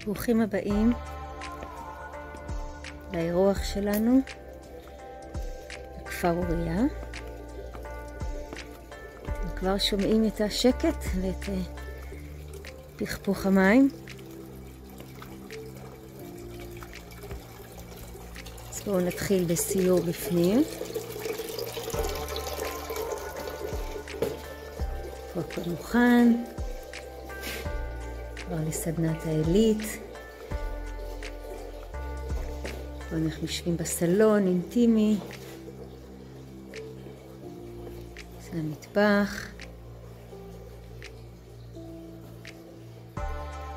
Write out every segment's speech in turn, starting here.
ברוכים הבאים לאירוח שלנו בכפר אוריה. כבר שומעים את השקט ואת פכפוך המים. אז בואו נתחיל בסיור בפנים. פה הכל מוכן כבר לסדנת העילית. פה אנחנו יושבים בסלון אינטימי. זה המטבח.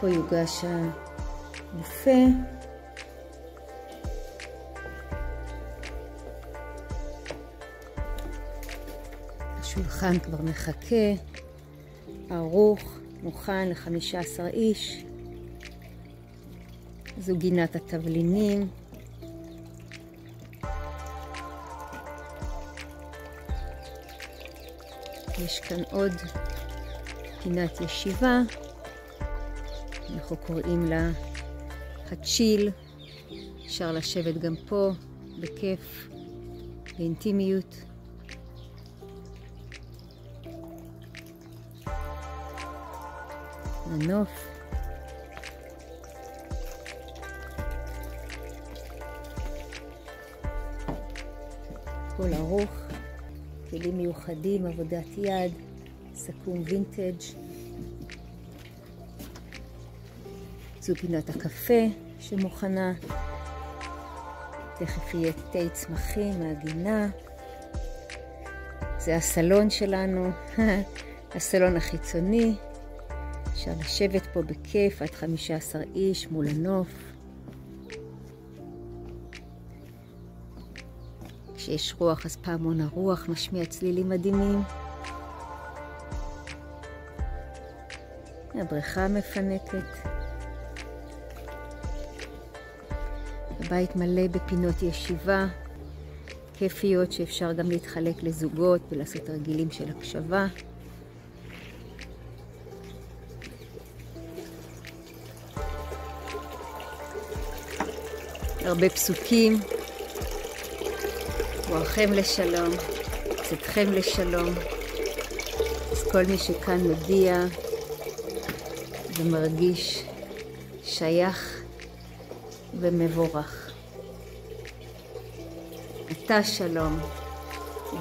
פה יוגש הבופה. השולחן כבר מחכה, ערוך, מוכן ל-15 איש. זו גינת התבלינים. יש כאן עוד גינת ישיבה. אנחנו קוראים לה הצ'יל. אפשר לשבת גם פה בכיף, באינטימיות. הנוף. הכל ערוך, כלים מיוחדים, עבודת יד, סכו"ם וינטג'. זו פינת הקפה שמוכנה. תכף יהיה תה צמחים מהגינה. זה הסלון שלנו, הסלון החיצוני. אפשר לשבת פה בכיף עד 15 איש מול הנוף. כשיש רוח אז פעמון הרוח משמיע צלילים מדהימים. הבריכה מפנקת. הבית מלא בפינות ישיבה כיפיות שאפשר גם להתחלק לזוגות ולעשות רגילים של הקשבה. הרבה פסוקים. בואכם לשלום, צאתכם לשלום. אז כל מי שכאן מגיע ומרגיש שייך ומבורך. אתה שלום,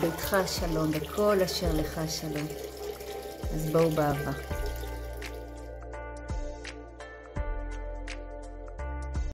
ביתך שלום, וכל אשר לך שלום. אז בואו באהבה.